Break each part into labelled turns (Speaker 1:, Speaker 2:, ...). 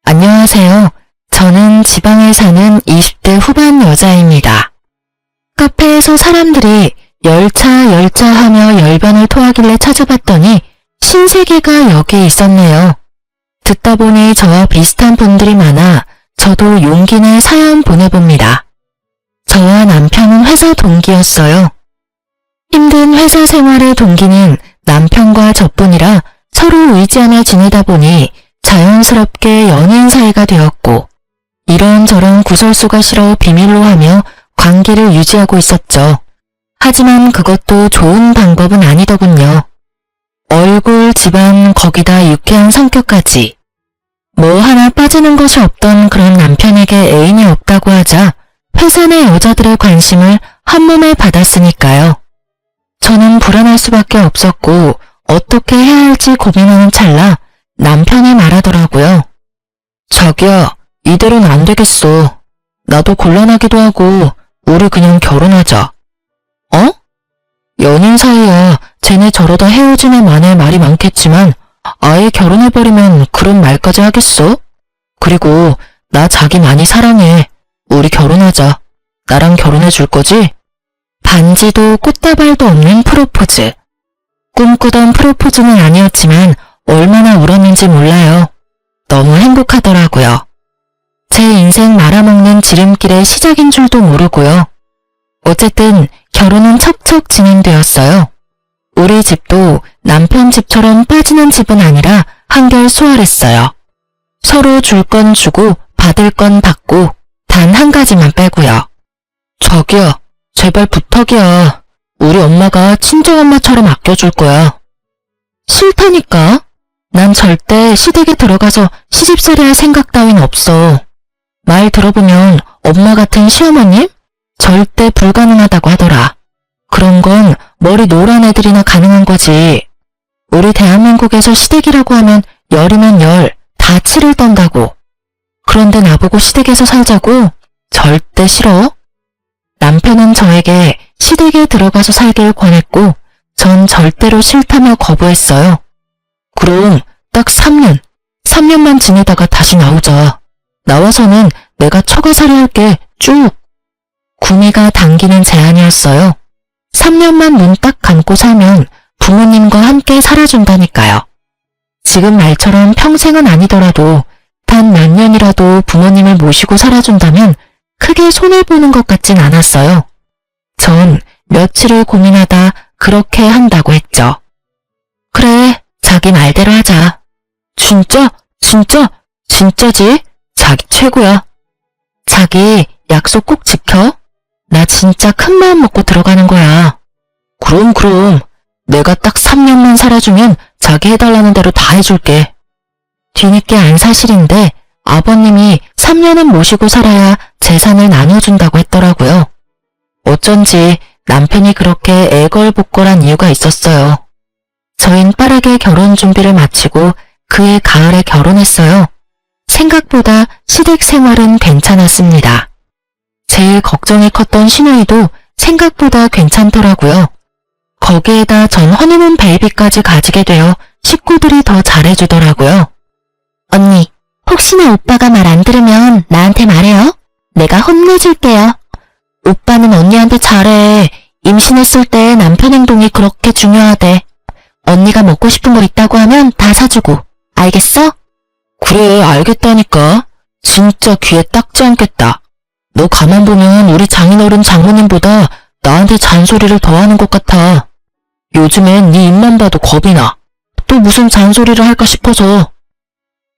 Speaker 1: 안녕하세요. 저는 지방에 사는 20대 후반 여자입니다. 카페에서 사람들이 열차 하며 열변을 토하길래 찾아봤더니 신세계가 여기에 있었네요. 듣다 보니 저와 비슷한 분들이 많아 저도 용기 내 사연 보내봅니다. 저와 남편은 회사 동기였어요. 힘든 회사 생활의 동기는 남편과 저뿐이라 서로 의지하며 지내다 보니 자연스럽게 연인 사이가 되었고 이런저런 구설수가 싫어 비밀로 하며 관계를 유지하고 있었죠. 하지만 그것도 좋은 방법은 아니더군요. 얼굴, 집안, 거기다 유쾌한 성격까지. 뭐 하나 빠지는 것이 없던 그런 남편에게 애인이 없다고 하자 회사 내 여자들의 관심을 한몸에 받았으니까요. 저는 불안할 수밖에 없었고 어떻게 해야 할지 고민하는 찰나 남편이 말하더라고요. 자기야, 이대로는 안 되겠어. 나도 곤란하기도 하고 우리 그냥 결혼하자. 어? 연인 사이야. 쟤네 저러다 헤어지면 만에 말이 많겠지만 아예 결혼해버리면 그런 말까지 하겠어? 그리고 나 자기 많이 사랑해. 우리 결혼하자. 나랑 결혼해줄 거지? 반지도 꽃다발도 없는 프로포즈. 꿈꾸던 프로포즈는 아니었지만 얼마나 울었는지 몰라요. 너무 행복하더라고요. 제 인생 말아먹는 지름길의 시작인 줄도 모르고요. 어쨌든 결혼은 척척 진행되었어요. 우리 집도 남편 집처럼 빠지는 집은 아니라 한결 수월했어요. 서로 줄 건 주고 받을 건 받고 단 한 가지만 빼고요. 자기야, 제발 부탁이야. 우리 엄마가 친정엄마처럼 아껴줄 거야. 싫다니까. 난 절대 시댁에 들어가서 시집살이 할 생각 따윈 없어. 말 들어보면 엄마 같은 시어머님? 절대 불가능하다고 하더라. 그런 건 머리 노란 애들이나 가능한 거지. 우리 대한민국에서 시댁이라고 하면 열이면 열, 다 치를 떤다고. 그런데 나보고 시댁에서 살자고? 절대 싫어. 남편은 저에게 시댁에 들어가서 살길 권했고 전 절대로 싫다며 거부했어요. 그럼 딱 3년만 지내다가 다시 나오자. 나와서는 내가 처가살이 할게 쭉. 구미가 당기는 제안이었어요. 3년만 눈 딱 감고 살면 부모님과 함께 살아준다니까요. 지금 말처럼 평생은 아니더라도 단 몇 년이라도 부모님을 모시고 살아준다면 크게 손해보는 것 같진 않았어요. 전 며칠을 고민하다 그렇게 한다고 했죠. 그래, 자기 말대로 하자. 진짜? 진짜지? 자기 최고야. 자기 약속 꼭 지켜. 나 진짜 큰 마음 먹고 들어가는 거야. 그럼. 내가 딱 3년만 살아주면 자기 해달라는 대로 다 해줄게. 뒤늦게 안 사실인데 아버님이 3년은 모시고 살아야 재산을 나눠준다고 했더라고요. 어쩐지 남편이 그렇게 애걸복걸한 이유가 있었어요. 저흰 빠르게 결혼 준비를 마치고 그해 가을에 결혼했어요. 생각보다 시댁 생활은 괜찮았습니다. 제일 걱정이 컸던 시누이도 생각보다 괜찮더라고요. 거기에다 전 허니문 베이비까지 가지게 되어 식구들이 더 잘해주더라고요. 언니, 혹시나 오빠가 말 안 들으면 나한테 말해요. 내가 혼내줄게요. 오빠는 언니한테 잘해. 임신했을 때 남편 행동이 그렇게 중요하대. 언니가 먹고 싶은 거 있다고 하면 다 사주고. 알겠어? 그래, 알겠다니까. 진짜 귀에 딱지 않겠다. 너 가만 보면 우리 장인어른 장모님보다 나한테 잔소리를 더 하는 것 같아. 요즘엔 네 입만 봐도 겁이 나. 또 무슨 잔소리를 할까 싶어서.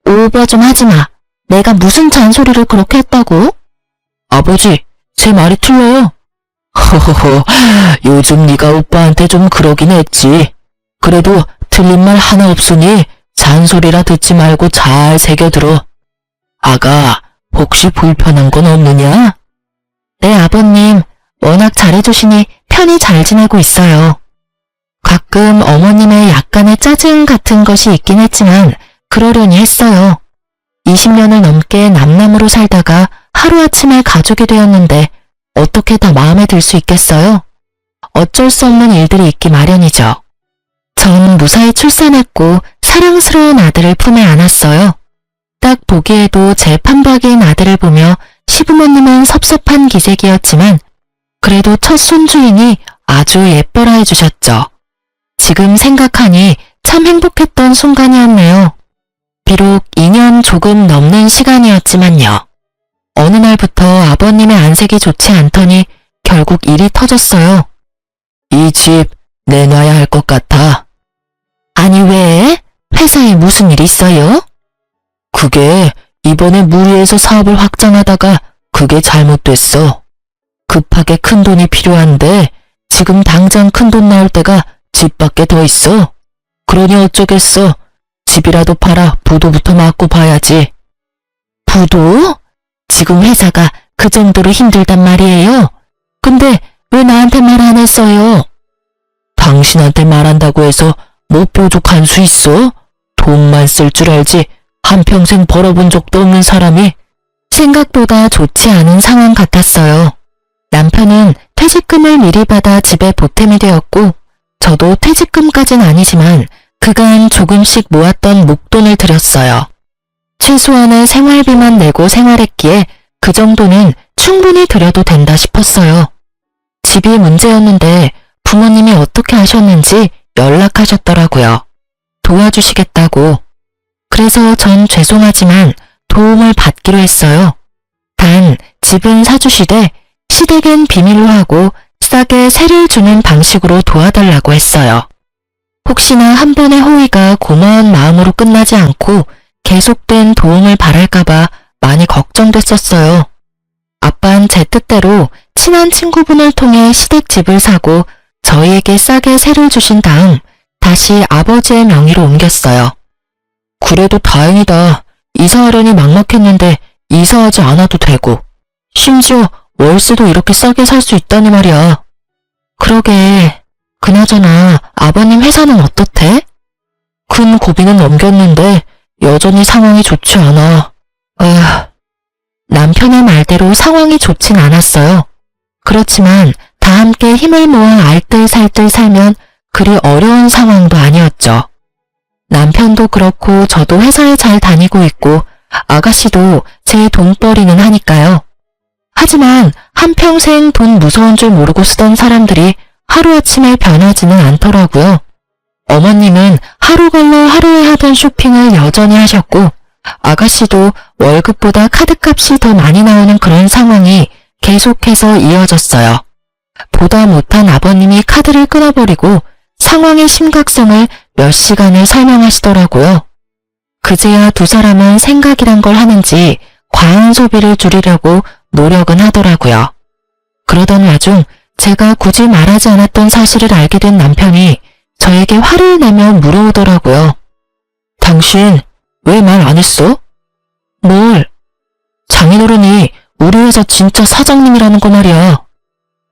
Speaker 1: 오버 좀 하지 마. 내가 무슨 잔소리를 그렇게 했다고? 아버지, 제 말이 틀려요. 허허허, 요즘 네가 오빠한테 좀 그러긴 했지. 그래도 틀린 말 하나 없으니 잔소리라 듣지 말고 잘 새겨들어. 아가, 혹시 불편한 건 없느냐? 네, 아버님. 워낙 잘해주시니 편히 잘 지내고 있어요. 가끔 어머님의 약간의 짜증 같은 것이 있긴 했지만 그러려니 했어요. 20년을 넘게 남남으로 살다가 하루아침에 가족이 되었는데 어떻게 다 마음에 들 수 있겠어요? 어쩔 수 없는 일들이 있기 마련이죠. 전 무사히 출산했고 사랑스러운 아들을 품에 안았어요. 딱 보기에도 제 판박이인 아들을 보며 시부모님은 섭섭한 기색이었지만 그래도 첫 손주이니 아주 예뻐라 해주셨죠. 지금 생각하니 참 행복했던 순간이었네요. 비록 2년 조금 넘는 시간이었지만요. 어느 날부터 아버님의 안색이 좋지 않더니 결국 일이 터졌어요. 이 집 내놔야 할 것 같아. 아니 왜? 회사에 무슨 일 있어요? 그게 이번에 무리해서 사업을 확장하다가 그게 잘못됐어. 급하게 큰 돈이 필요한데 지금 당장 큰 돈 나올 때가 집밖에 더 있어. 그러니 어쩌겠어. 집이라도 팔아 부도부터 맞고 봐야지. 부도? 지금 회사가 그 정도로 힘들단 말이에요. 근데 왜 나한테 말 안 했어요? 당신한테 말한다고 해서 뭐 뾰족한 수 있어? 돈만 쓸 줄 알지 한평생 벌어본 적도 없는 사람이. 생각보다 좋지 않은 상황 같았어요. 남편은 퇴직금을 미리 받아 집에 보탬이 되었고 저도 퇴직금까진 아니지만 그간 조금씩 모았던 목돈을 들였어요. 최소한의 생활비만 내고 생활했기에 그 정도는 충분히 들여도 된다 싶었어요. 집이 문제였는데 부모님이 어떻게 하셨는지 연락하셨더라고요. 도와주시겠다고. 그래서 전 죄송하지만 도움을 받기로 했어요. 단 집은 사주시되 시댁은 비밀로 하고 싸게 세를 주는 방식으로 도와달라고 했어요. 혹시나 한 번의 호의가 고마운 마음으로 끝나지 않고 계속된 도움을 바랄까봐 많이 걱정됐었어요. 아빠는 제 뜻대로 친한 친구분을 통해 시댁 집을 사고 저희에게 싸게 세를 주신 다음 다시 아버지의 명의로 옮겼어요. 그래도 다행이다. 이사하려니 막막했는데 이사하지 않아도 되고 심지어 월세도 이렇게 싸게 살 수 있다니 말이야. 그러게. 그나저나 아버님 회사는 어떻대? 큰 고비는 넘겼는데 여전히 상황이 좋지 않아. 남편의 말대로 상황이 좋진 않았어요. 그렇지만 다 함께 힘을 모아 알뜰살뜰 살면 그리 어려운 상황도 아니었죠. 남편도 그렇고 저도 회사에 잘 다니고 있고 아가씨도 제 돈벌이는 하니까요. 하지만 한평생 돈 무서운 줄 모르고 쓰던 사람들이 하루아침에 변하지는 않더라고요. 어머님은 하루 걸러 하루에 하던 쇼핑을 여전히 하셨고 아가씨도 월급보다 카드값이 더 많이 나오는 그런 상황이 계속해서 이어졌어요. 보다 못한 아버님이 카드를 끊어버리고 상황의 심각성을 몇 시간을 설명하시더라고요. 그제야 두 사람은 생각이란 걸 하는지 과한 소비를 줄이려고 노력은 하더라고요. 그러던 와중 제가 굳이 말하지 않았던 사실을 알게 된 남편이 저에게 화를 내며 물어오더라고요. 당신 왜 말 안 했어? 뭘? 장인어른이 우리 회사 진짜 사장님이라는 거 말이야.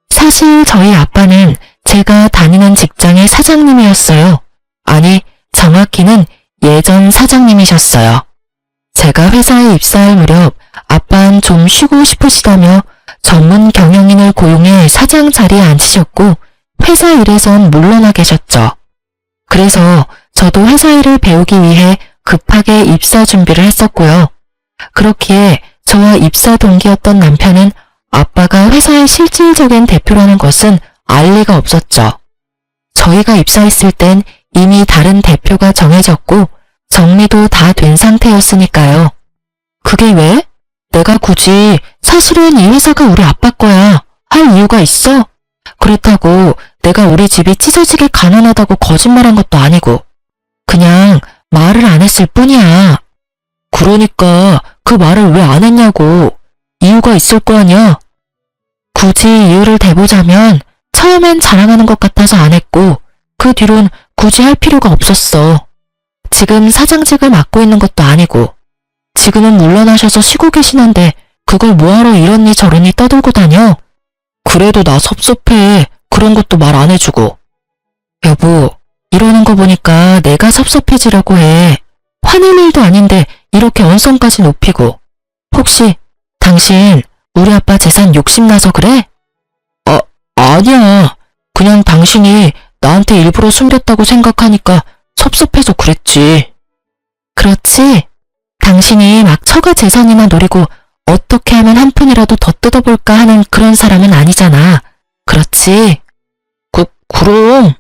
Speaker 1: 사실 저희 아빠는 제가 다니는 직장의 사장님이었어요. 아니, 정확히는 예전 사장님이셨어요. 제가 회사에 입사할 무렵 아빠는 좀 쉬고 싶으시다며 전문 경영인을 고용해 사장 자리에 앉히셨고 회사 일에선 물러나 계셨죠. 그래서 저도 회사 일을 배우기 위해 급하게 입사 준비를 했었고요. 그렇기에 저와 입사 동기였던 남편은 아빠가 회사의 실질적인 대표라는 것은 알 리가 없었죠. 저희가 입사했을 땐 이미 다른 대표가 정해졌고 정리도 다 된 상태였으니까요. 그게 왜? 내가 굳이 사실은 이 회사가 우리 아빠 거야 할 이유가 있어? 그렇다고 내가 우리 집이 찢어지게 가난하다고 거짓말한 것도 아니고 그냥 말을 안 했을 뿐이야. 그러니까 그 말을 왜 안 했냐고. 이유가 있을 거 아니야. 굳이 이유를 대보자면 처음엔 자랑하는 것 같아서 안 했고 그 뒤론 굳이 할 필요가 없었어. 지금 사장직을 맡고 있는 것도 아니고 지금은 물러나셔서 쉬고 계시는데 그걸 뭐하러 이러니 저러니 떠들고 다녀? 그래도 나 섭섭해. 그런 것도 말 안 해주고. 여보, 이러는 거 보니까 내가 섭섭해지려고 해. 화낼 일도 아닌데 이렇게 언성까지 높이고. 혹시 당신 우리 아빠 재산 욕심나서 그래? 아니야. 그냥 당신이 나한테 일부러 숨겼다고 생각하니까 섭섭해서 그랬지. 그렇지? 당신이 막 처가 재산이나 노리고 어떻게 하면 한 푼이라도 더 뜯어볼까 하는 그런 사람은 아니잖아. 그렇지? 그럼.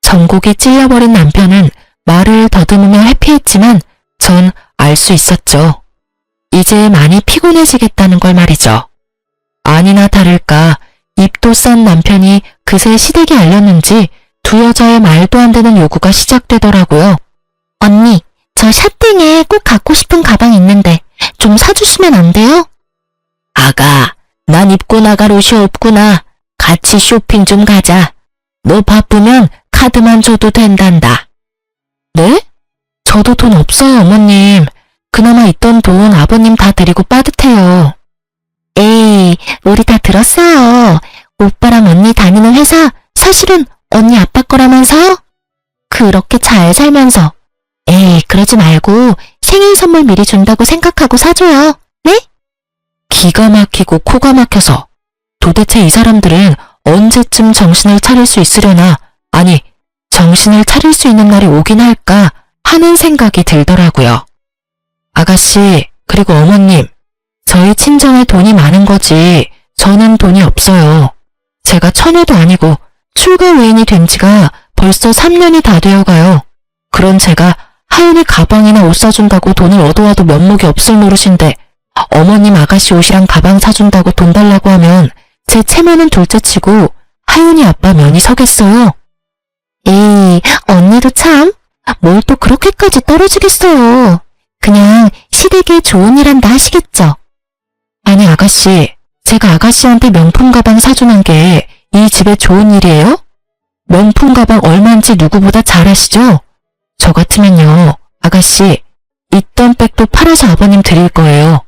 Speaker 1: 전곡이 찔려버린 남편은 말을 더듬으며 회피했지만 전 알 수 있었죠. 이제 많이 피곤해지겠다는 걸 말이죠. 아니나 다를까 입도 싼 남편이 그새 시댁에 알렸는지 두 여자의 말도 안 되는 요구가 시작되더라고요. 언니, 저 샤땡에 꼭 갖고 싶은 가방 있는데 좀 사주시면 안 돼요? 아가, 난 입고 나갈 옷이 없구나. 같이 쇼핑 좀 가자. 너 바쁘면 카드만 줘도 된단다. 네? 저도 돈 없어요, 어머님. 그나마 있던 돈 아버님 다 드리고 빠듯해요. 에이, 우리 다 들었어요. 오빠랑 언니 다니는 회사 사실은 언니 아빠 거라면서요? 그렇게 잘 살면서. 에이, 그러지 말고 생일 선물 미리 준다고 생각하고 사줘요. 네? 기가 막히고 코가 막혀서 도대체 이 사람들은 언제쯤 정신을 차릴 수 있으려나, 아니, 정신을 차릴 수 있는 날이 오긴 할까 하는 생각이 들더라고요. 아가씨, 그리고 어머님, 저희 친정에 돈이 많은 거지 저는 돈이 없어요. 제가 처녀도 아니고 출가 외인이 된 지가 벌써 3년이 다 되어가요. 그런 제가 하윤이 가방이나 옷 사준다고 돈을 얻어와도 면목이 없을 노릇인데 어머님 아가씨 옷이랑 가방 사준다고 돈 달라고 하면 제 체면은 둘째치고 하윤이 아빠 면이 서겠어요. 에이, 언니도 참, 뭘 또 그렇게까지 떨어지겠어요. 그냥 시댁에 좋은 일 한다 하시겠죠. 아니 아가씨, 제가 아가씨한테 명품 가방 사주는 게 이 집에 좋은 일이에요? 명품 가방 얼마인지 누구보다 잘 아시죠? 저 같으면요, 아가씨, 있던 백도 팔아서 아버님 드릴 거예요.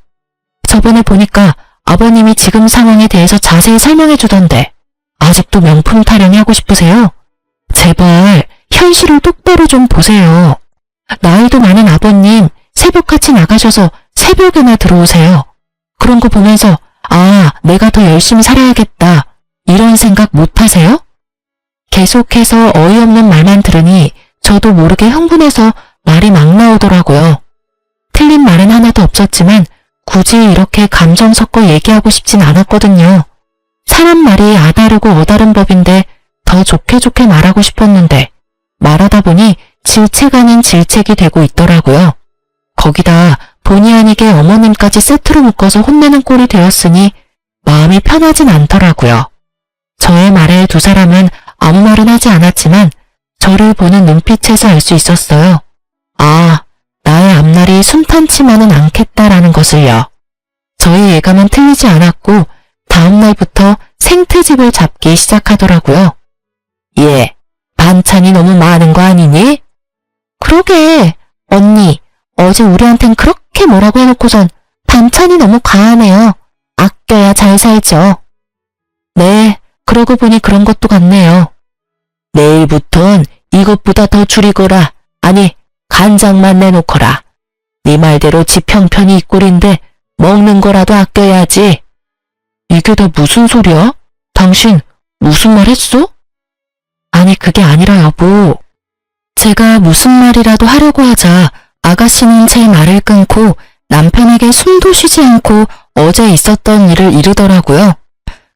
Speaker 1: 저번에 보니까 아버님이 지금 상황에 대해서 자세히 설명해 주던데 아직도 명품 타령이 하고 싶으세요? 제발 현실을 똑바로 좀 보세요. 나이도 많은 아버님 새벽같이 나가셔서 새벽에나 들어오세요. 그런 거 보면서 아, 내가 더 열심히 살아야겠다 이런 생각 못 하세요? 계속해서 어이없는 말만 들으니 저도 모르게 흥분해서 말이 막 나오더라고요. 틀린 말은 하나도 없었지만 굳이 이렇게 감정 섞어 얘기하고 싶진 않았거든요. 사람 말이 아다르고 어다른 법인데 더 좋게 말하고 싶었는데 말하다 보니 질책 아닌 질책이 되고 있더라고요. 거기다 본의 아니게 어머님까지 세트로 묶어서 혼내는 꼴이 되었으니 마음이 편하진 않더라고요. 저의 말에 두 사람은 아무 말은 하지 않았지만 저를 보는 눈빛에서 알 수 있었어요. 아, 나의 앞날이 순탄치만은 않겠다라는 것을요. 저희 예감은 틀리지 않았고 다음 날부터 생트집을 잡기 시작하더라고요. 예, 반찬이 너무 많은 거 아니니? 그러게, 언니, 어제 우리한텐 그렇게 뭐라고 해놓고선 반찬이 너무 과하네요. 아껴야 잘 살죠. 네, 그러고 보니 그런 것도 같네요. 내일부턴 이것보다 더 줄이거라. 아니, 간장만 내놓거라. 네 말대로 집 형편이 이 꼴인데 먹는 거라도 아껴야지. 이게 다 무슨 소리야? 당신 무슨 말 했어? 아니 그게 아니라 여보. 제가 무슨 말이라도 하려고 하자 아가씨는 제 말을 끊고 남편에게 숨도 쉬지 않고 어제 있었던 일을 이르더라고요.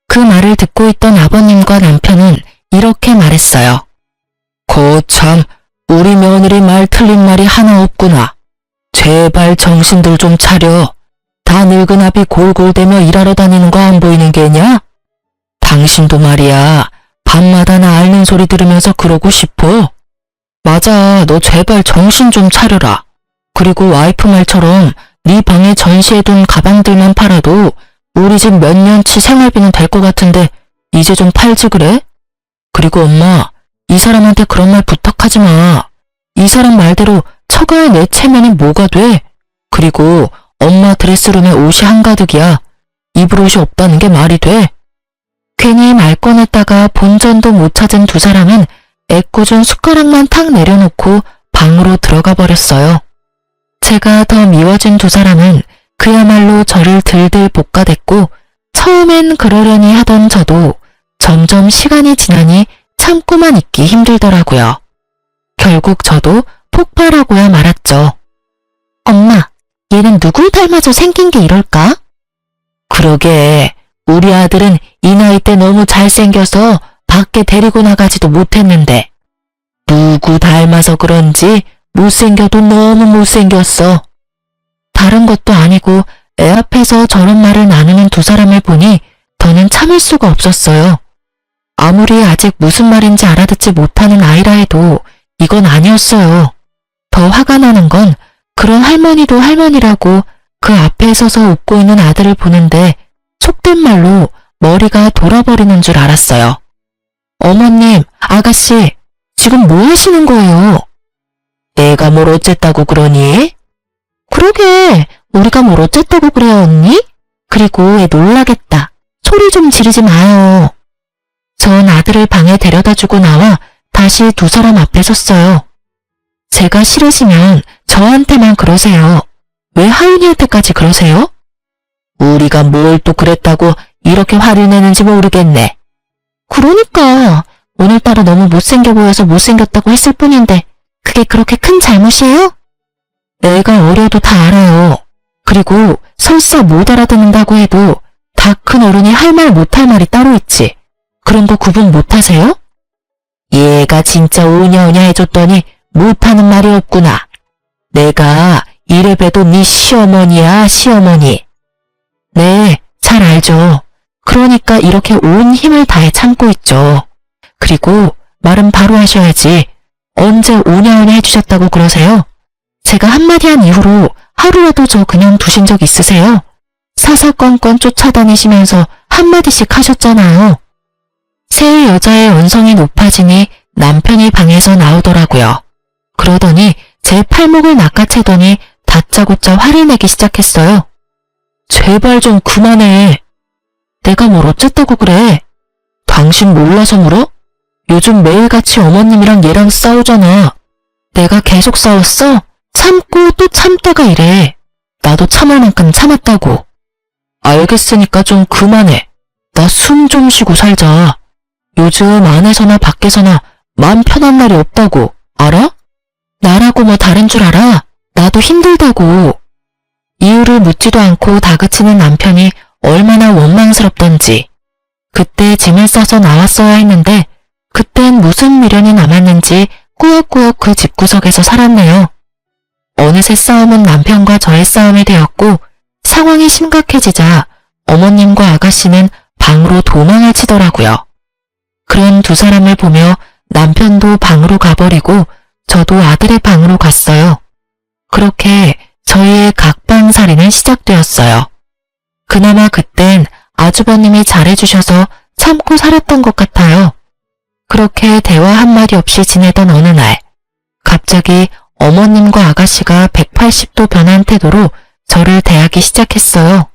Speaker 1: 그 말을 듣고 있던 아버님과 남편은 이렇게 말했어요. 거참, 우리 며느리 말 틀린 말이 하나 없구나. 제발 정신들 좀 차려. 다 늙은 아비 골골대며 일하러 다니는 거 안 보이는 게냐? 당신도 말이야, 밤마다 나 앓는 소리 들으면서 그러고 싶어? 맞아, 너 제발 정신 좀 차려라. 그리고 와이프 말처럼 네 방에 전시해둔 가방들만 팔아도 우리 집 몇 년치 생활비는 될 것 같은데 이제 좀 팔지 그래? 그리고 엄마, 이 사람한테 그런 말 부탁하지 마. 이 사람 말대로 처가의 내 체면이 뭐가 돼? 그리고 엄마 드레스룸에 옷이 한가득이야. 입을 옷이 없다는 게 말이 돼? 괜히 말 꺼냈다가 본전도 못 찾은 두 사람은 애꿎은 숟가락만 탁 내려놓고 방으로 들어가 버렸어요. 제가 더 미워진 두 사람은 그야말로 저를 들들 볶아댔고 처음엔 그러려니 하던 저도 점점 시간이 지나니 참고만 있기 힘들더라고요. 결국 저도 폭발하고야 말았죠. 엄마, 얘는 누굴 닮아서 생긴 게 이럴까? 그러게, 우리 아들은 이 나이 때 너무 잘생겨서 밖에 데리고 나가지도 못했는데 누구 닮아서 그런지 못생겨도 너무 못생겼어. 다른 것도 아니고 애 앞에서 저런 말을 나누는 두 사람을 보니 더는 참을 수가 없었어요. 아무리 아직 무슨 말인지 알아듣지 못하는 아이라 해도 이건 아니었어요. 더 화가 나는 건 그런 할머니도 할머니라고 그 앞에 서서 웃고 있는 아들을 보는데 속된 말로 머리가 돌아버리는 줄 알았어요. 어머님, 아가씨, 지금 뭐 하시는 거예요? 내가 뭘 어쨌다고 그러니? 그러게, 우리가 뭘 어쨌다고 그래요, 언니? 그리고 애 놀라겠다. 소리 좀 지르지 마요. 전 아들을 방에 데려다주고 나와 다시 두 사람 앞에 섰어요. 제가 싫으시면 저한테만 그러세요. 왜 하윤이한테까지 그러세요? 우리가 뭘 또 그랬다고 이렇게 화를 내는지 모르겠네. 그러니까 오늘따라 너무 못생겨 보여서 못생겼다고 했을 뿐인데 그게 그렇게 큰 잘못이에요? 내가 어려도 다 알아요. 그리고 설사 못 알아듣는다고 해도 다 큰 어른이 할 말 못할 말이 따로 있지. 그런 거 구분 못하세요? 얘가 진짜 오냐오냐 해줬더니 못하는 말이 없구나. 내가 이래봬도 네 시어머니야, 시어머니. 네, 잘 알죠. 그러니까 이렇게 온 힘을 다해 참고 있죠. 그리고 말은 바로 하셔야지. 언제 오냐오냐 해주셨다고 그러세요? 제가 한마디 한 이후로 하루라도 저 그냥 두신 적 있으세요? 사사건건 쫓아다니시면서 한마디씩 하셨잖아요. 새 여자의 언성이 높아지니 남편이 방에서 나오더라고요. 그러더니 제 팔목을 낚아채더니 다짜고짜 화를 내기 시작했어요. 제발 좀 그만해. 내가 뭘 어쨌다고 그래. 당신 몰라서 물어? 요즘 매일같이 어머님이랑 얘랑 싸우잖아. 내가 계속 싸웠어? 참고 또 참다가 이래. 나도 참을 만큼 참았다고. 알겠으니까 좀 그만해. 나 숨 좀 쉬고 살자. 요즘 안에서나 밖에서나 마음 편한 날이 없다고. 알아? 나라고 뭐 다른 줄 알아? 나도 힘들다고. 이유를 묻지도 않고 다그치는 남편이 얼마나 원망스럽던지. 그때 짐을 싸서 나왔어야 했는데 그땐 무슨 미련이 남았는지 꾸역꾸역 그 집구석에서 살았네요. 어느새 싸움은 남편과 저의 싸움이 되었고 상황이 심각해지자 어머님과 아가씨는 방으로 도망을 치더라고요. 그런 두 사람을 보며 남편도 방으로 가버리고 저도 아들의 방으로 갔어요. 그렇게 저희의 각방살이는 시작되었어요. 그나마 그땐 아주버님이 잘해주셔서 참고 살았던 것 같아요. 그렇게 대화 한마디 없이 지내던 어느 날 갑자기 어머님과 아가씨가 180도 변한 태도로 저를 대하기 시작했어요.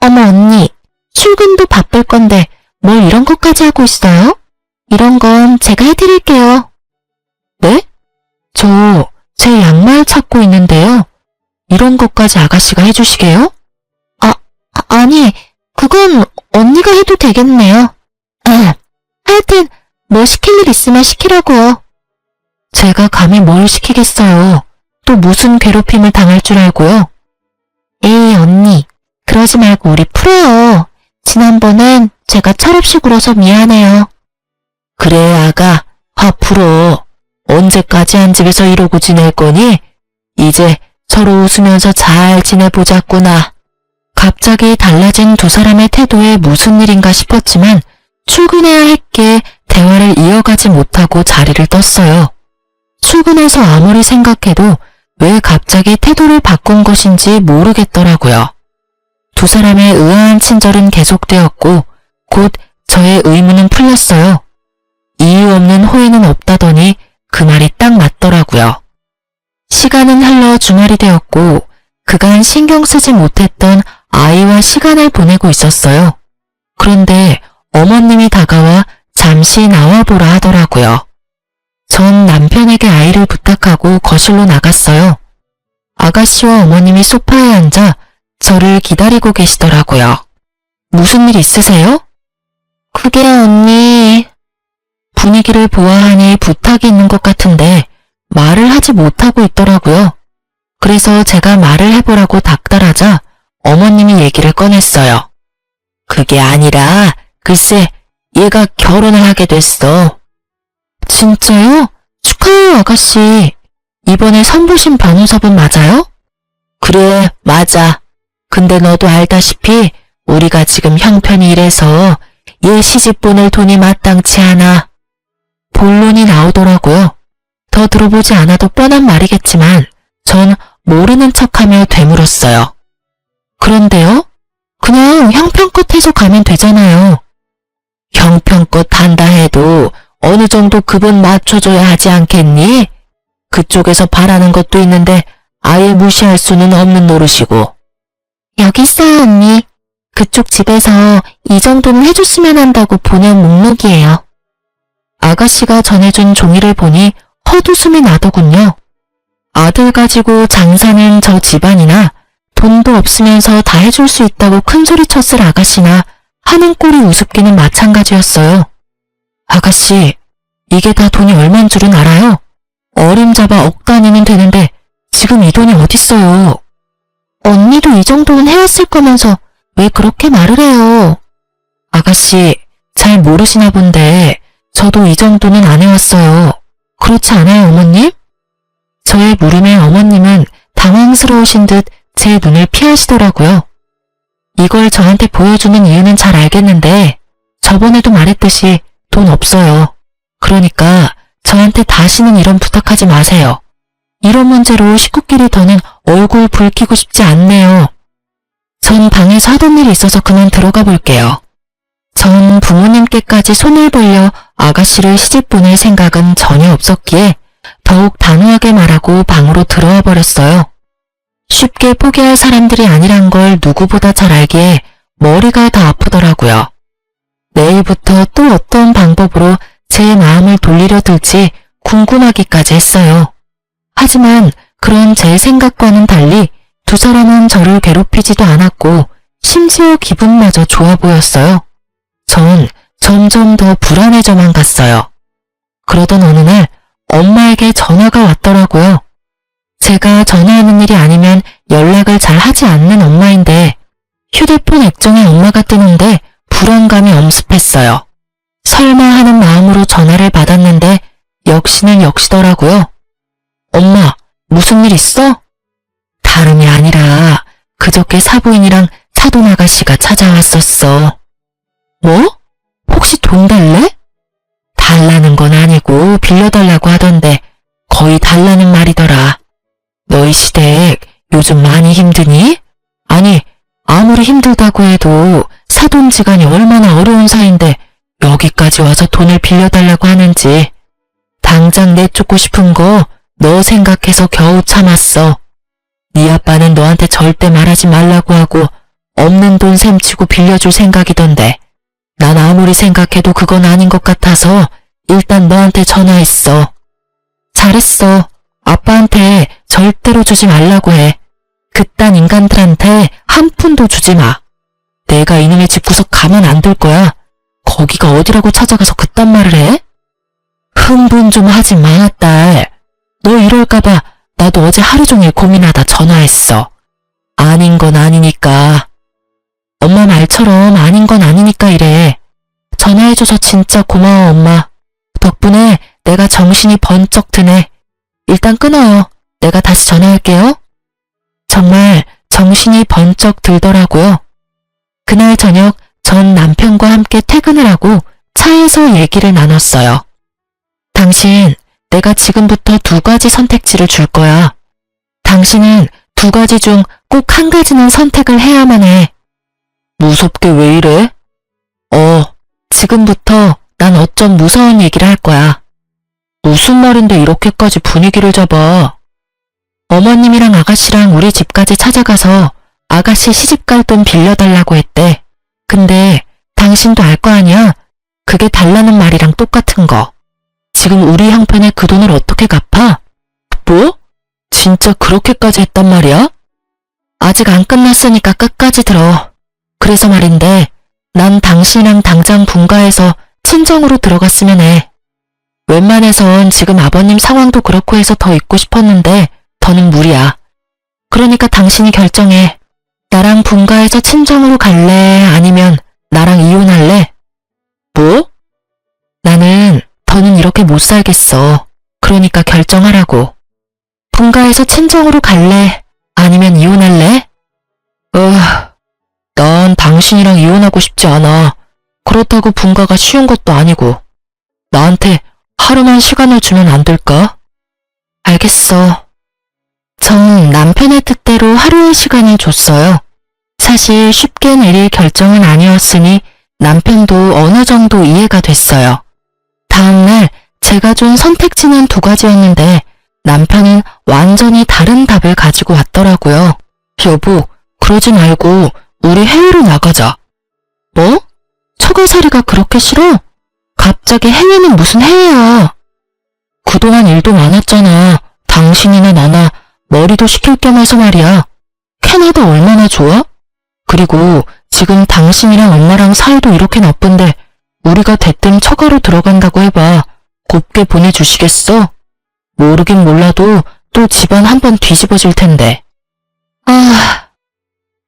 Speaker 1: 어머 언니, 출근도 바쁠 건데 뭘 이런 것까지 하고 있어요? 이런 건 제가 해드릴게요. 네? 저 제 양말 찾고 있는데요. 이런 것까지 아가씨가 해주시게요? 아니, 그건 언니가 해도 되겠네요. 하여튼 뭐 시킬 일 있으면 시키라고요. 제가 감히 뭘 시키겠어요. 또 무슨 괴롭힘을 당할 줄 알고요. 에이 언니, 그러지 말고 우리 풀어요. 지난번엔 제가 철없이 굴어서 미안해요. 그래 아가, 화 풀어. 언제까지 한 집에서 이러고 지낼 거니? 이제 서로 웃으면서 잘 지내보자꾸나. 갑자기 달라진 두 사람의 태도에 무슨 일인가 싶었지만 출근해야 했기에 대화를 이어가지 못하고 자리를 떴어요. 출근해서 아무리 생각해도 왜 갑자기 태도를 바꾼 것인지 모르겠더라고요. 두 사람의 의아한 친절은 계속되었고 곧 저의 의문은 풀렸어요. 이유 없는 호의는 없다더니 그 말이 딱 맞더라고요. 시간은 흘러 주말이 되었고 그간 신경 쓰지 못했던 아이와 시간을 보내고 있었어요. 그런데 어머님이 다가와 잠시 나와보라 하더라고요. 전 남편에게 아이를 부탁하고 거실로 나갔어요. 아가씨와 어머님이 소파에 앉아 저를 기다리고 계시더라고요. 무슨 일 있으세요? 그게 언니... 분위기를 보아하니 부탁이 있는 것 같은데 말을 하지 못하고 있더라고요. 그래서 제가 말을 해보라고 닥달하자 어머님이 얘기를 꺼냈어요. 그게 아니라 글쎄 얘가 결혼을 하게 됐어. 진짜요? 축하해요, 아가씨. 이번에 선보신 변호사분 맞아요? 그래, 맞아. 근데 너도 알다시피 우리가 지금 형편이 이래서 얘 시집 보낼 돈이 마땅치 않아. 본론이 나오더라고요. 더 들어보지 않아도 뻔한 말이겠지만 전 모르는 척하며 되물었어요. 그런데요? 그냥 형편껏 해서 가면 되잖아요. 형편껏 한다 해도 어느 정도 급은 맞춰줘야 하지 않겠니? 그쪽에서 바라는 것도 있는데 아예 무시할 수는 없는 노릇이고. 여기 있어요, 언니. 그쪽 집에서 이 정도는 해줬으면 한다고 보낸 목록이에요. 아가씨가 전해준 종이를 보니 헛웃음이 나더군요. 아들 가지고 장사는 저 집안이나 돈도 없으면서 다 해줄 수 있다고 큰소리 쳤을 아가씨나 하는 꼴이 우습기는 마찬가지였어요. 아가씨, 이게 다 돈이 얼만 줄은 알아요? 어림잡아 억 단위는 되는데 지금 이 돈이 어딨어요? 언니도 이 정도는 해왔을 거면서 왜 그렇게 말을 해요? 아가씨, 잘 모르시나 본데 저도 이 정도는 안 해왔어요. 그렇지 않아요, 어머님? 저의 물음에 어머님은 당황스러우신 듯 제 눈을 피하시더라고요. 이걸 저한테 보여주는 이유는 잘 알겠는데 저번에도 말했듯이 돈 없어요. 그러니까 저한테 다시는 이런 부탁하지 마세요. 이런 문제로 식구끼리 더는 얼굴 붉히고 싶지 않네요. 전 방에서 하던 일이 있어서 그만 들어가 볼게요. 전 부모님께까지 손을 벌려 아가씨를 시집 보낼 생각은 전혀 없었기에 더욱 단호하게 말하고 방으로 들어와 버렸어요. 쉽게 포기할 사람들이 아니란 걸 누구보다 잘 알기에 머리가 다 아프더라고요. 내일부터 또 어떤 방법으로 제 마음을 돌리려 들지 궁금하기까지 했어요. 하지만 그런 제 생각과는 달리 두 사람은 저를 괴롭히지도 않았고 심지어 기분마저 좋아 보였어요. 전 점점 더 불안해져만 갔어요. 그러던 어느 날 엄마에게 전화가 왔더라고요. 제가 전화하는 일이 아니면 연락을 잘 하지 않는 엄마인데 휴대폰 액정에 엄마가 뜨는데 불안감이 엄습했어요. 설마 하는 마음으로 전화를 받았는데 역시는 역시더라고요. 엄마, 무슨 일 있어? 다름이 아니라 그저께 사부인이랑 사돈 아가씨가 찾아왔었어. 뭐? 혹시 돈 달래? 달라는 건 아니고 빌려달라고 하던데 거의 달라는 말이더라. 너희 시댁 요즘 많이 힘드니? 아니, 아무리 힘들다고 해도 사돈지간이 얼마나 어려운 사이인데 여기까지 와서 돈을 빌려달라고 하는지. 당장 내쫓고 싶은 거 너 생각해서 겨우 참았어. 네 아빠는 너한테 절대 말하지 말라고 하고 없는 돈 셈치고 빌려줄 생각이던데 난 아무리 생각해도 그건 아닌 것 같아서 일단 너한테 전화했어. 잘했어. 아빠한테 절대로 주지 말라고 해. 그딴 인간들한테 한 푼도 주지 마. 내가 이놈의 집구석 가만 안 둘 거야. 거기가 어디라고 찾아가서 그딴 말을 해? 흥분 좀 하지 마, 딸. 너 이럴까봐 나도 어제 하루 종일 고민하다 전화했어. 아닌 건 아니니까. 엄마 말처럼 아닌 건 아니니까 이래. 전화해줘서 진짜 고마워, 엄마. 덕분에 내가 정신이 번쩍 드네. 일단 끊어요. 내가 다시 전화할게요. 정말 정신이 번쩍 들더라고요. 그날 저녁 전 남편과 함께 퇴근을 하고 차에서 얘기를 나눴어요. 당신, 내가 지금부터 두 가지 선택지를 줄 거야. 당신은 두 가지 중 꼭 한 가지는 선택을 해야만 해. 무섭게 왜 이래? 지금부터 난 어쩜 무서운 얘기를 할 거야. 무슨 말인데 이렇게까지 분위기를 잡아. 어머님이랑 아가씨랑 우리 집까지 찾아가서 아가씨 시집갈 돈 빌려달라고 했대. 근데 당신도 알 거 아니야? 그게 달라는 말이랑 똑같은 거. 지금 우리 형편에 그 돈을 어떻게 갚아? 뭐? 진짜 그렇게까지 했단 말이야? 아직 안 끝났으니까 끝까지 들어. 그래서 말인데 난 당신이랑 당장 분가해서 친정으로 들어갔으면 해. 웬만해선 지금 아버님 상황도 그렇고 해서 더 있고 싶었는데 더는 무리야. 그러니까 당신이 결정해. 나랑 분가해서 친정으로 갈래? 아니면 나랑 이혼할래? 뭐? 나는 더는 이렇게 못 살겠어. 그러니까 결정하라고. 분가해서 친정으로 갈래? 아니면 이혼할래? 난 당신이랑 이혼하고 싶지 않아. 그렇다고 분가가 쉬운 것도 아니고. 나한테 하루만 시간을 주면 안 될까? 알겠어. 전 남편의 뜻대로 하루의 시간을 줬어요. 사실 쉽게 내릴 결정은 아니었으니 남편도 어느 정도 이해가 됐어요. 다음날 제가 준 선택지는 2가지였는데 남편은 완전히 다른 답을 가지고 왔더라고요. 여보, 그러지 말고 우리 해외로 나가자. 뭐? 처가살이가 그렇게 싫어? 갑자기 해외는 무슨 해외야? 그동안 일도 많았잖아. 당신이나 나나 머리도 식힐 겸 해서 말이야. 캐나다 얼마나 좋아? 그리고 지금 당신이랑 엄마랑 사이도 이렇게 나쁜데 우리가 대뜸 처가로 들어간다고 해봐. 곱게 보내주시겠어? 모르긴 몰라도 또 집안 한번 뒤집어질 텐데.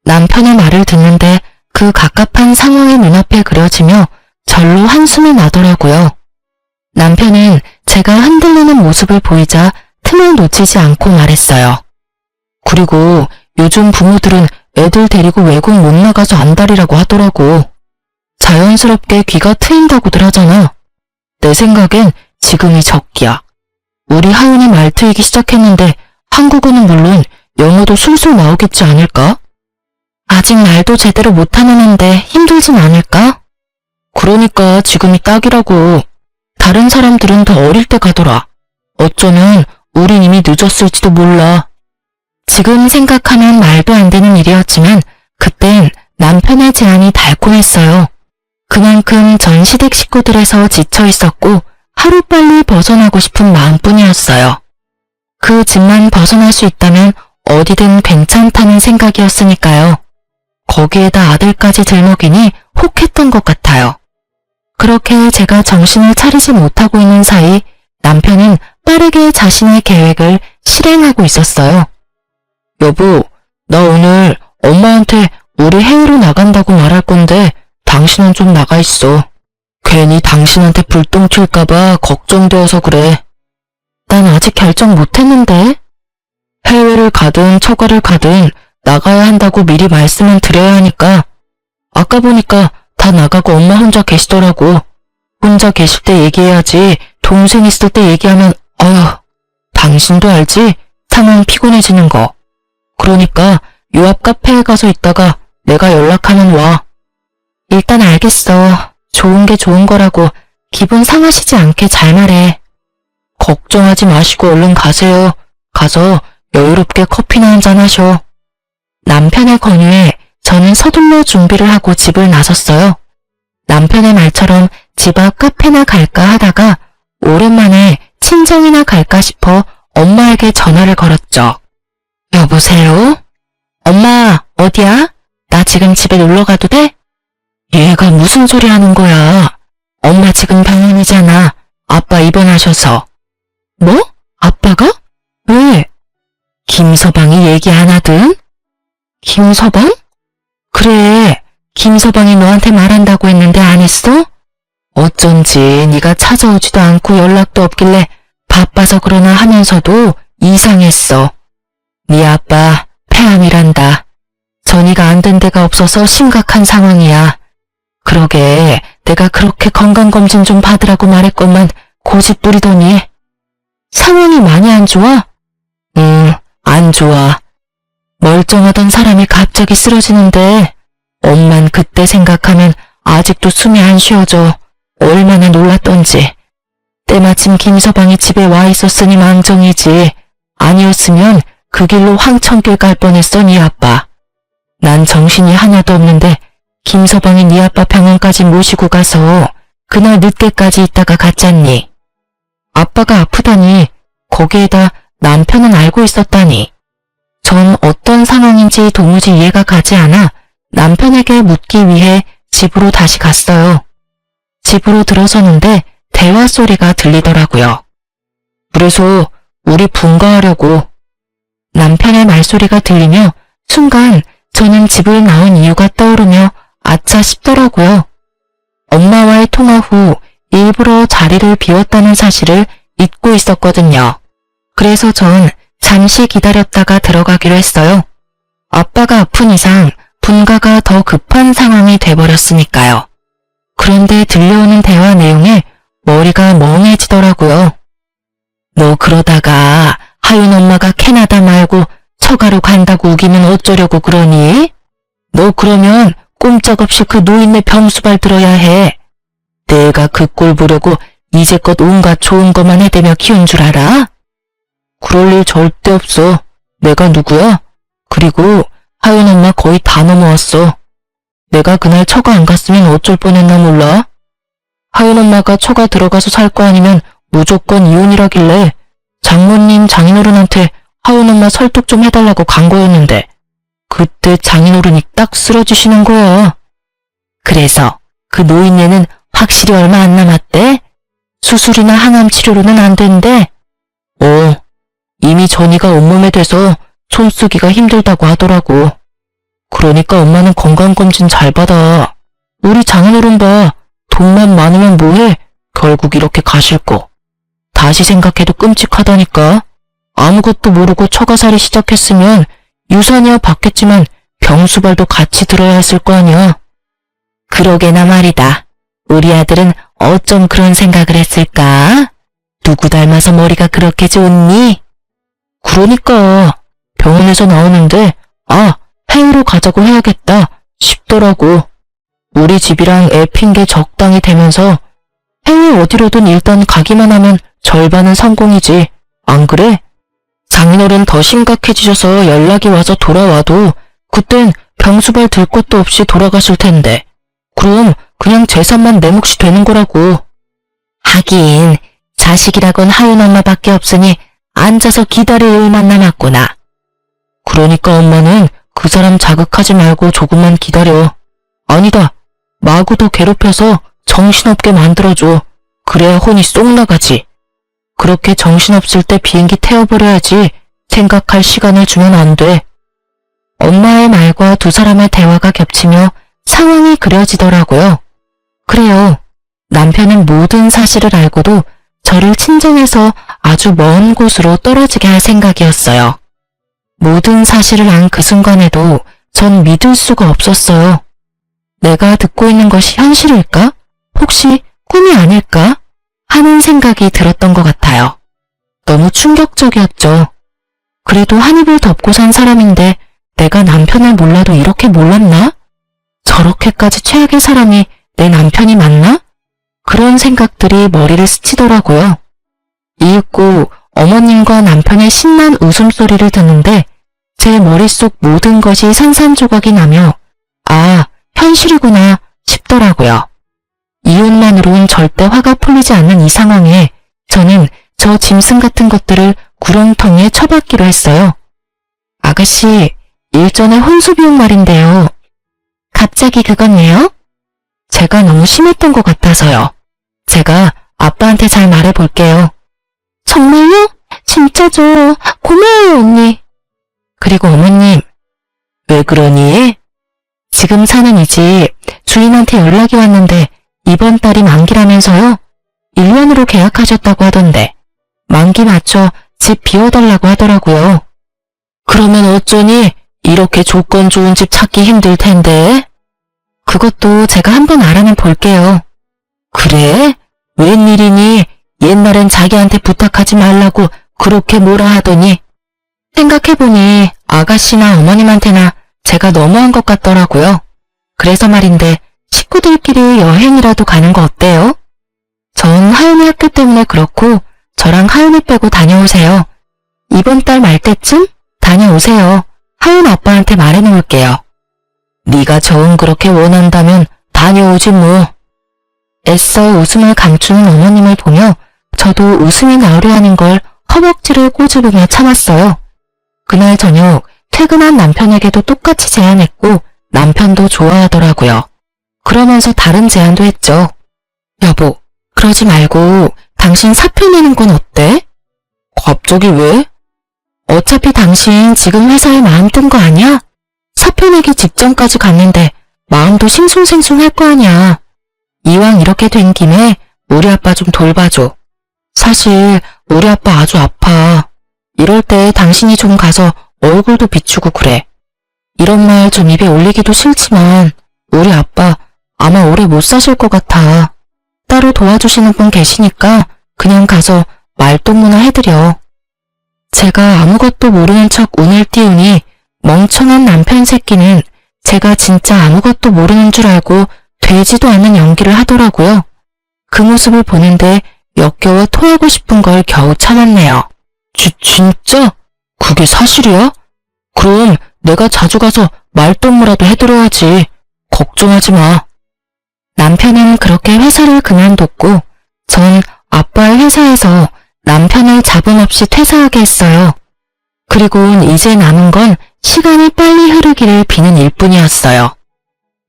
Speaker 1: 남편의 말을 듣는데 그 갑갑한 상황이 눈앞에 그려지며 절로 한숨이 나더라고요. 남편은 제가 흔들리는 모습을 보이자 틈을 놓치지 않고 말했어요. 그리고 요즘 부모들은 애들 데리고 외국 못 나가서 안달이라고 하더라고. 자연스럽게 귀가 트인다고들 하잖아. 내 생각엔 지금이 적기야. 우리 하은이 말 트이기 시작했는데 한국어는 물론 영어도 술술 나오겠지 않을까? 아직 말도 제대로 못하는 앤데 힘들진 않을까? 그러니까 지금이 딱이라고. 다른 사람들은 더 어릴 때 가더라. 어쩌면 우린 이미 늦었을지도 몰라. 지금 생각하면 말도 안 되는 일이었지만 그땐 남편의 제안이 달콤했어요. 그만큼 전 시댁 식구들에서 지쳐 있었고 하루빨리 벗어나고 싶은 마음뿐이었어요. 그 집만 벗어날 수 있다면 어디든 괜찮다는 생각이었으니까요. 거기에다 아들까지 들먹이니 혹했던 것 같아요. 그렇게 제가 정신을 차리지 못하고 있는 사이 남편은 빠르게 자신의 계획을 실행하고 있었어요. 여보, 나 오늘 엄마한테 우리 해외로 나간다고 말할 건데 당신은 좀 나가 있어. 괜히 당신한테 불똥 튈까봐 걱정되어서 그래. 난 아직 결정 못했는데. 해외를 가든 처가를 가든 나가야 한다고 미리 말씀은 드려야 하니까. 아까 보니까 다 나가고 엄마 혼자 계시더라고. 혼자 계실 때 얘기해야지 동생 있을 때 얘기하면 당신도 알지? 상황 피곤해지는 거. 그러니까 요 앞 카페에 가서 있다가 내가 연락하면 와. 일단 알겠어. 좋은 게 좋은 거라고 기분 상하시지 않게 잘 말해. 걱정하지 마시고 얼른 가세요. 가서 여유롭게 커피나 한잔 하셔. 남편의 권유에 저는 서둘러 준비를 하고 집을 나섰어요. 남편의 말처럼 집 앞 카페나 갈까 하다가 오랜만에 친정이나 갈까 싶어 엄마에게 전화를 걸었죠. 여보세요? 엄마, 어디야? 나 지금 집에 놀러 가도 돼? 얘가 무슨 소리 하는 거야? 엄마 지금 병원이잖아. 아빠 입원하셔서. 뭐? 아빠가? 왜? 김서방이 얘기 안 하든? 김서방? 그래, 김서방이 너한테 말한다고 했는데 안 했어? 어쩐지 네가 찾아오지도 않고 연락도 없길래 바빠서 그러나 하면서도 이상했어. 네 아빠 폐암이란다. 전이가 안 된 데가 없어서 심각한 상황이야. 그러게 내가 그렇게 건강검진 좀 받으라고 말했건만 고집 부리더니. 상황이 많이 안 좋아? 안 좋아. 멀쩡하던 사람이 갑자기 쓰러지는데 엄만 그때 생각하면 아직도 숨이 안 쉬어져. 얼마나 놀랐던지. 때마침 김서방이 집에 와 있었으니 망정이지. 아니었으면 그 길로 황천길 갈 뻔했어 네 아빠. 난 정신이 하나도 없는데 김서방이 네 아빠 병원까지 모시고 가서 그날 늦게까지 있다가 갔잖니. 아빠가 아프다니 거기에다 남편은 알고 있었다니. 전 어떤 상황인지 도무지 이해가 가지 않아 남편에게 묻기 위해 집으로 다시 갔어요. 집으로 들어서는데 대화 소리가 들리더라고요. 그래서 우리 분가하려고. 남편의 말소리가 들리며 순간 저는 집을 나온 이유가 떠오르며 아차 싶더라고요. 엄마와의 통화 후 일부러 자리를 비웠다는 사실을 잊고 있었거든요. 그래서 전 잠시 기다렸다가 들어가기로 했어요. 아빠가 아픈 이상 분가가 더 급한 상황이 돼버렸으니까요. 그런데 들려오는 대화 내용에 머리가 멍해지더라고요. 너 그러다가 하윤 엄마가 캐나다 말고 처가로 간다고 우기면 어쩌려고 그러니? 너 그러면 꼼짝없이 그 노인네 병수발 들어야 해. 내가 그 꼴 보려고 이제껏 온갖 좋은 것만 해대며 키운 줄 알아? 그럴 일 절대 없어. 내가 누구야? 그리고 하윤 엄마 거의 다 넘어왔어. 내가 그날 처가 안 갔으면 어쩔 뻔했나 몰라? 하윤 엄마가 처가 들어가서 살 거 아니면 무조건 이혼이라길래 장모님 장인어른한테 하윤 엄마 설득 좀 해달라고 간 거였는데 그때 장인어른이 딱 쓰러지시는 거야. 그래서 그 노인네는 확실히 얼마 안 남았대? 수술이나 항암 치료로는 안 된대? 이미 전이가 온몸에 돼서 손쓰기가 힘들다고 하더라고. 그러니까 엄마는 건강검진 잘 받아. 우리 장인어른 봐. 돈만 많으면 뭐해? 결국 이렇게 가실 거. 다시 생각해도 끔찍하다니까. 아무것도 모르고 처가살이 시작했으면 유산이야 받겠지만 병수발도 같이 들어야 했을 거 아니야. 그러게나 말이다. 우리 아들은 어쩜 그런 생각을 했을까? 누구 닮아서 머리가 그렇게 좋니? 그러니까 병원에서 나오는데 해외로 가자고 해야겠다 싶더라고. 우리 집이랑 애 핑계 적당히 대면서 해외 어디로든 일단 가기만 하면 절반은 성공이지. 안 그래? 장인어른 더 심각해지셔서 연락이 와서 돌아와도 그땐 병수발 들 것도 없이 돌아가실 텐데. 그럼 그냥 재산만 내 몫이 되는 거라고. 하긴 자식이라곤 하윤 엄마밖에 없으니 앉아서 기다릴 일만 남았구나. 그러니까 엄마는 그 사람 자극하지 말고 조금만 기다려. 아니다. 마구 더 괴롭혀서 정신없게 만들어줘. 그래야 혼이 쏙 나가지. 그렇게 정신없을 때 비행기 태워버려야지 생각할 시간을 주면 안 돼. 엄마의 말과 두 사람의 대화가 겹치며 상황이 그려지더라고요. 그래요. 남편은 모든 사실을 알고도 저를 친정에서 아주 먼 곳으로 떨어지게 할 생각이었어요. 모든 사실을 안 그 순간에도 전 믿을 수가 없었어요. 내가 듣고 있는 것이 현실일까? 혹시 꿈이 아닐까? 하는 생각이 들었던 것 같아요. 너무 충격적이었죠. 그래도 한 입을 덮고 산 사람인데 내가 남편을 몰라도 이렇게 몰랐나? 저렇게까지 최악의 사람이 내 남편이 맞나? 그런 생각들이 머리를 스치더라고요. 이윽고 어머님과 남편의 신난 웃음소리를 듣는데 제 머릿속 모든 것이 산산조각이 나며 현실이구나 싶더라고요. 이혼만으로는 절대 화가 풀리지 않는 이 상황에 저는 저 짐승 같은 것들을 구렁텅이에 처박기로 했어요. 아가씨, 일전에 혼수 비용 말인데요. 갑자기 그거네요? 제가 너무 심했던 것 같아서요. 제가 아빠한테 잘 말해볼게요. 정말요? 진짜죠. 고마워요, 언니. 그리고 어머님, 왜 그러니? 지금 사는 이 집 주인한테 연락이 왔는데 이번 달이 만기라면서요? 1년으로 계약하셨다고 하던데 만기 맞춰 집 비워달라고 하더라고요. 그러면 어쩌니? 이렇게 조건 좋은 집 찾기 힘들 텐데. 그것도 제가 한번 알아는 볼게요. 그래? 웬일이니? 옛날엔 자기한테 부탁하지 말라고 그렇게 뭐라 하더니 생각해보니 아가씨나 어머님한테나 제가 너무한 것 같더라고요. 그래서 말인데 식구들끼리 여행이라도 가는 거 어때요? 전 하윤이 학교 때문에 그렇고 저랑 하윤이 빼고 다녀오세요. 이번 달 말 때쯤 다녀오세요. 하윤 아빠한테 말해놓을게요. 네가 정 그렇게 원한다면 다녀오지 뭐. 애써 웃음을 감추는 어머님을 보며 저도 웃음이 나오려 하는 걸 허벅지를 꼬집으며 참았어요. 그날 저녁 퇴근한 남편에게도 똑같이 제안했고 남편도 좋아하더라고요. 그러면서 다른 제안도 했죠. 여보, 그러지 말고 당신 사표 내는 건 어때? 갑자기 왜? 어차피 당신 지금 회사에 마음 뜬 거 아니야? 사표 내기 직전까지 갔는데 마음도 싱숭생숭할 거 아니야. 이왕 이렇게 된 김에 우리 아빠 좀 돌봐줘. 사실 우리 아빠 아주 아파. 이럴 때 당신이 좀 가서 얼굴도 비추고 그래. 이런 말 좀 입에 올리기도 싫지만 우리 아빠 아마 오래 못 사실 것 같아. 따로 도와주시는 분 계시니까 그냥 가서 말동무나 해드려. 제가 아무것도 모르는 척 운을 띄우니 멍청한 남편 새끼는 제가 진짜 아무것도 모르는 줄 알고 되지도 않는 연기를 하더라고요. 그 모습을 보는데 역겨워 토하고 싶은 걸 겨우 참았네요. 진짜? 그게 사실이야? 그럼 내가 자주 가서 말동무라도 해드려야지. 걱정하지 마. 남편은 그렇게 회사를 그만뒀고 전 아빠의 회사에서 남편을 잡음 없이 퇴사하게 했어요. 그리고 이제 남은 건 시간이 빨리 흐르기를 비는 일뿐이었어요.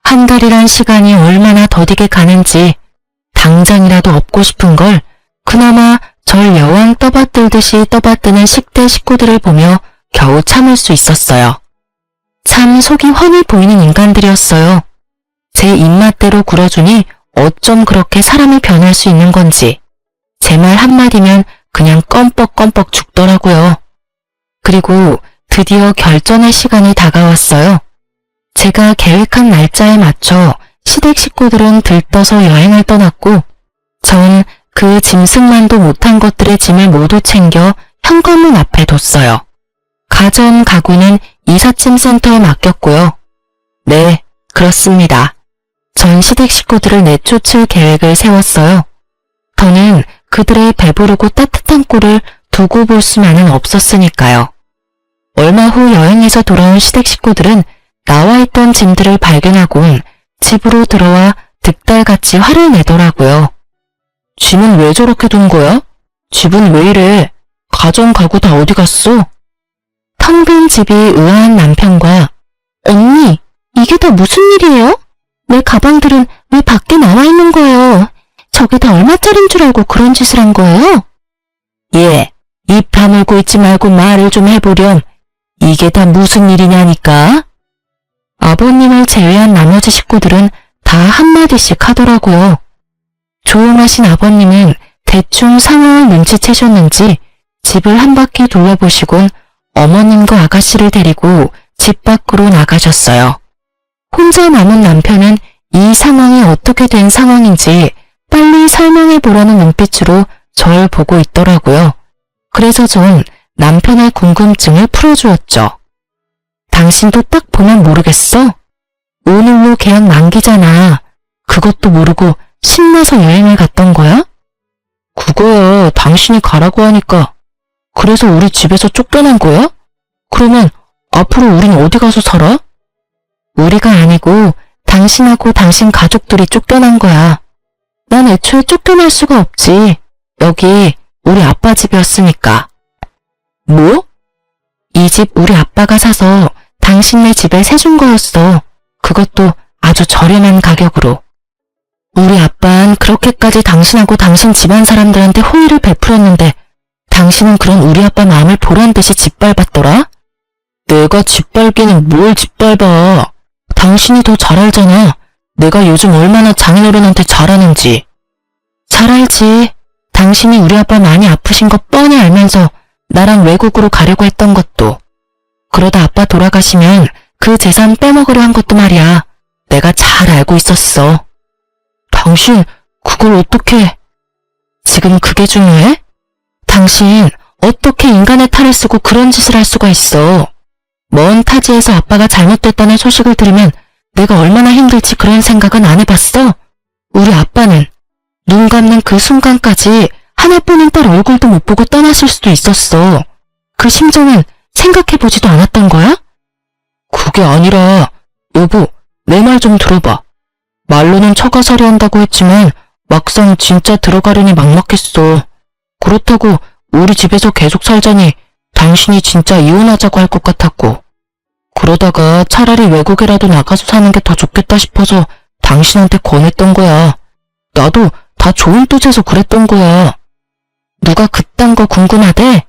Speaker 1: 한 달이란 시간이 얼마나 더디게 가는지 당장이라도 얻고 싶은 걸 그나마 절 여왕 떠받들듯이 떠받드는 10대 식구들을 보며 겨우 참을 수 있었어요. 참 속이 훤히 보이는 인간들이었어요. 제 입맛대로 굴어주니 어쩜 그렇게 사람이 변할 수 있는 건지 제 말 한마디면 그냥 껌뻑껌뻑 죽더라고요. 그리고 드디어 결전의 시간이 다가왔어요. 제가 계획한 날짜에 맞춰 시댁 식구들은 들떠서 여행을 떠났고 전 그 짐승만도 못한 것들의 짐을 모두 챙겨 현관문 앞에 뒀어요. 가전 가구는 이삿짐 센터에 맡겼고요. 네, 그렇습니다. 전 시댁 식구들을 내쫓을 계획을 세웠어요. 더는 그들의 배부르고 따뜻한 꼴을 두고 볼 수만은 없었으니까요. 얼마 후 여행에서 돌아온 시댁 식구들은 나와 있던 짐들을 발견하곤 집으로 들어와 득달같이 화를 내더라고요. 짐은 왜 저렇게 둔 거야? 집은 왜 이래? 가전 가구 다 어디 갔어? 텅 빈 집이 의아한 남편과 언니, 이게 다 무슨 일이에요? 내 가방들은 왜 밖에 나와 있는 거예요? 저게 다 얼마짜린 줄 알고 그런 짓을 한 거예요? 예, 입 다물고 있지 말고 말을 좀 해보렴. 이게 다 무슨 일이냐니까? 아버님을 제외한 나머지 식구들은 다 한마디씩 하더라고요. 조용하신 아버님은 대충 상황을 눈치채셨는지 집을 한 바퀴 둘러보시곤 어머님과 아가씨를 데리고 집 밖으로 나가셨어요. 혼자 남은 남편은 이 상황이 어떻게 된 상황인지 빨리 설명해보라는 눈빛으로 절 보고 있더라고요. 그래서 전 남편의 궁금증을 풀어주었죠. 당신도 딱 보면 모르겠어? 오늘로 계약 만기잖아. 그것도 모르고 신나서 여행을 갔던 거야? 그거야 당신이 가라고 하니까. 그래서 우리 집에서 쫓겨난 거야? 그러면 앞으로 우린 어디 가서 살아? 우리가 아니고 당신하고 당신 가족들이 쫓겨난 거야. 난 애초에 쫓겨날 수가 없지. 여기 우리 아빠 집이었으니까. 뭐? 이 집 우리 아빠가 사서 당신네 집에 세준 거였어. 그것도 아주 저렴한 가격으로. 우리 아빠는 그렇게까지 당신하고 당신 집안 사람들한테 호의를 베풀었는데 당신은 그런 우리 아빠 마음을 보란듯이 짓밟았더라? 내가 짓밟기는 뭘 짓밟아. 당신이 더 잘 알잖아. 내가 요즘 얼마나 장인어른한테 잘하는지. 잘 알지. 당신이 우리 아빠 많이 아프신 거 뻔히 알면서 나랑 외국으로 가려고 했던 것도. 그러다 아빠 돌아가시면 그 재산 빼먹으려 한 것도 말이야. 내가 잘 알고 있었어. 당신 그걸 어떻게... 지금 그게 중요해? 당신 어떻게 인간의 탈을 쓰고 그런 짓을 할 수가 있어. 먼 타지에서 아빠가 잘못됐다는 소식을 들으면 내가 얼마나 힘들지 그런 생각은 안 해봤어? 우리 아빠는 눈 감는 그 순간까지 하나뿐인 딸 얼굴도 못 보고 떠나실 수도 있었어. 그 심정은 생각해보지도 않았던 거야? 그게 아니라 여보, 내 말 좀 들어봐. 말로는 처가살이 한다고 했지만 막상 진짜 들어가려니 막막했어. 그렇다고 우리 집에서 계속 살자니 당신이 진짜 이혼하자고 할 것 같았고. 그러다가 차라리 외국에라도 나가서 사는 게 더 좋겠다 싶어서 당신한테 권했던 거야. 나도 다 좋은 뜻에서 그랬던 거야. 누가 그딴 거 궁금하대?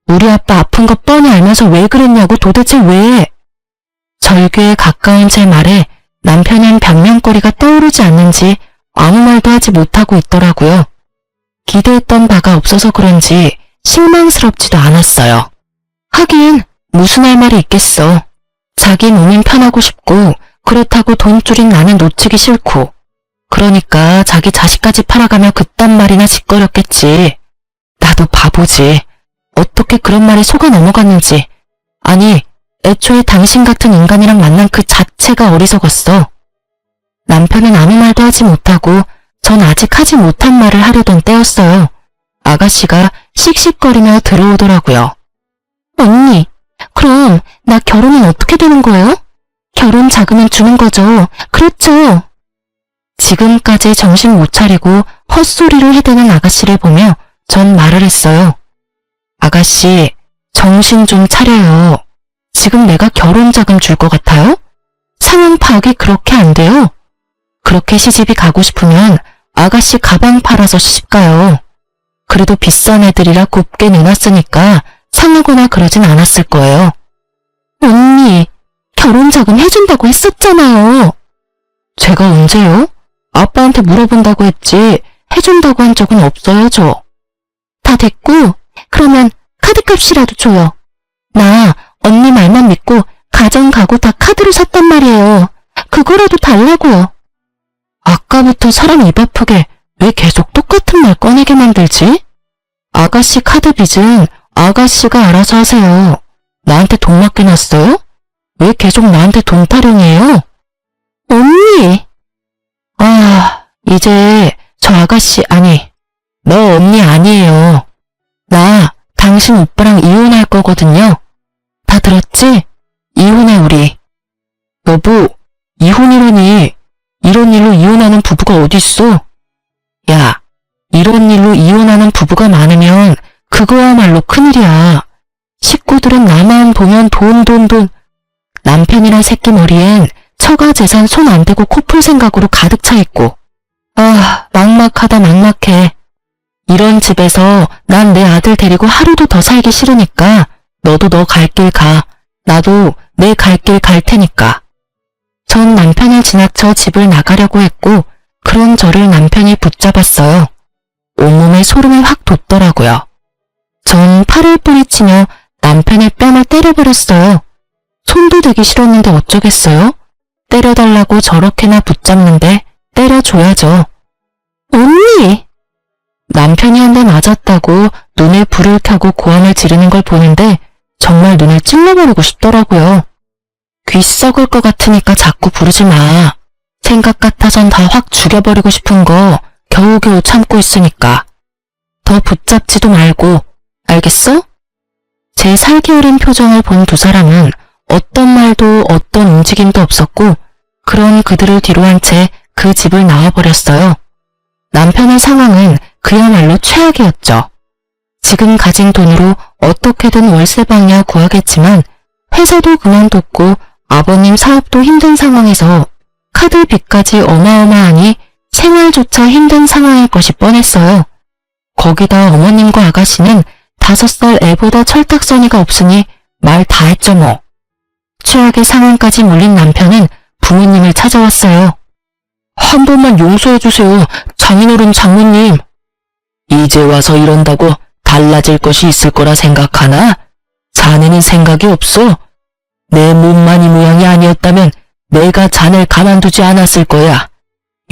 Speaker 1: 우리 아빠 아픈 거 뻔히 알면서 왜 그랬냐고 도대체 왜? 절규에 가까운 제 말에 남편은 변명거리가 떠오르지 않는지 아무 말도 하지 못하고 있더라고요. 기대했던 바가 없어서 그런지 실망스럽지도 않았어요. 하긴 무슨 할 말이 있겠어. 자기 몸은 편하고 싶고 그렇다고 돈줄인 나는 놓치기 싫고 그러니까 자기 자식까지 팔아가며 그딴 말이나 짓거렸겠지. 나도 바보지. 어떻게 그런 말에 속아 넘어갔는지. 아니, 애초에 당신 같은 인간이랑 만난 그 자체가 어리석었어. 남편은 아무 말도 하지 못하고 전 아직 하지 못한 말을 하려던 때였어요. 아가씨가 씩씩거리며 들어오더라고요. 언니, 그럼 나 결혼은 어떻게 되는 거예요? 결혼 자금은 주는 거죠. 그렇죠. 지금까지 정신 못 차리고 헛소리를 해대는 아가씨를 보며 전 말을 했어요. 아가씨, 정신 좀 차려요. 지금 내가 결혼 자금 줄 것 같아요? 상황 파악이 그렇게 안 돼요. 그렇게 시집이 가고 싶으면 아가씨 가방 팔아서 시집가요. 그래도 비싼 애들이라 곱게 내놨으니까 상하거나 그러진 않았을 거예요. 언니, 결혼 자금 해준다고 했었잖아요. 제가 언제요? 아빠한테 물어본다고 했지 해준다고 한 적은 없어요, 저. 다 됐고 그러면 카드값이라도 줘요. 나 언니 말만 믿고 가정 가구 다 카드로 샀단 말이에요. 그거라도 달라고요. 아까부터 사람 입 아프게 왜 계속 똑같은 말 꺼내게 만들지? 아가씨 카드 빚은 아가씨가 알아서 하세요. 나한테 돈 맡겨놨어요? 왜 계속 나한테 돈 타령이에요? 언니! 아, 이제 저 아가씨 아니, 너 언니 아니에요. 나 당신 오빠랑 이혼할 거거든요. 다 들었지? 이혼해 우리. 여보, 이혼이라니. 이런 일로 이혼하는 부부가 어딨어? 야, 이런 일로 이혼하는 부부가 많으면 그거야말로 큰일이야. 식구들은 나만 보면 돈. 남편이란 새끼 머리엔 처가 재산 손 안 대고 코풀 생각으로 가득 차 있고. 아, 막막하다 막막해. 이런 집에서 난 내 아들 데리고 하루도 더 살기 싫으니까 너도 너 갈 길 가. 나도 내 갈 길 갈 테니까. 전 남편을 지나쳐 집을 나가려고 했고 그런 저를 남편이 붙잡았어요. 온몸에 소름이 확 돋더라고요. 전 팔을 뿌리치며 남편의 뺨을 때려버렸어요. 손도 대기 싫었는데 어쩌겠어요? 때려달라고 저렇게나 붙잡는데 때려줘야죠. 언니! 남편이 한 대 맞았다고 눈에 불을 켜고 고함을 지르는 걸 보는데 정말 눈을 찔러버리고 싶더라고요. 귀 썩을 것 같으니까 자꾸 부르지 마. 생각 같아선 다 확 죽여버리고 싶은 거 겨우겨우 참고 있으니까. 더 붙잡지도 말고, 알겠어? 제 살기울인 표정을 본 두 사람은 어떤 말도 어떤 움직임도 없었고 그런 그들을 뒤로 한 채 그 집을 나와버렸어요. 남편의 상황은 그야말로 최악이었죠. 지금 가진 돈으로 어떻게든 월세방이야 구하겠지만 회사도 그만뒀고 아버님 사업도 힘든 상황에서 카드 빚까지 어마어마하니 생활조차 힘든 상황일 것이 뻔했어요. 거기다 어머님과 아가씨는 5살 애보다 철딱서니가 없으니 말 다 했죠 뭐. 최악의 상황까지 몰린 남편은 부모님을 찾아왔어요. 한 번만 용서해주세요. 장인어른 장모님. 이제 와서 이런다고 달라질 것이 있을 거라 생각하나? 자네는 생각이 없어? 내 몸만 이 모양이 아니었다면 내가 자네를 가만두지 않았을 거야.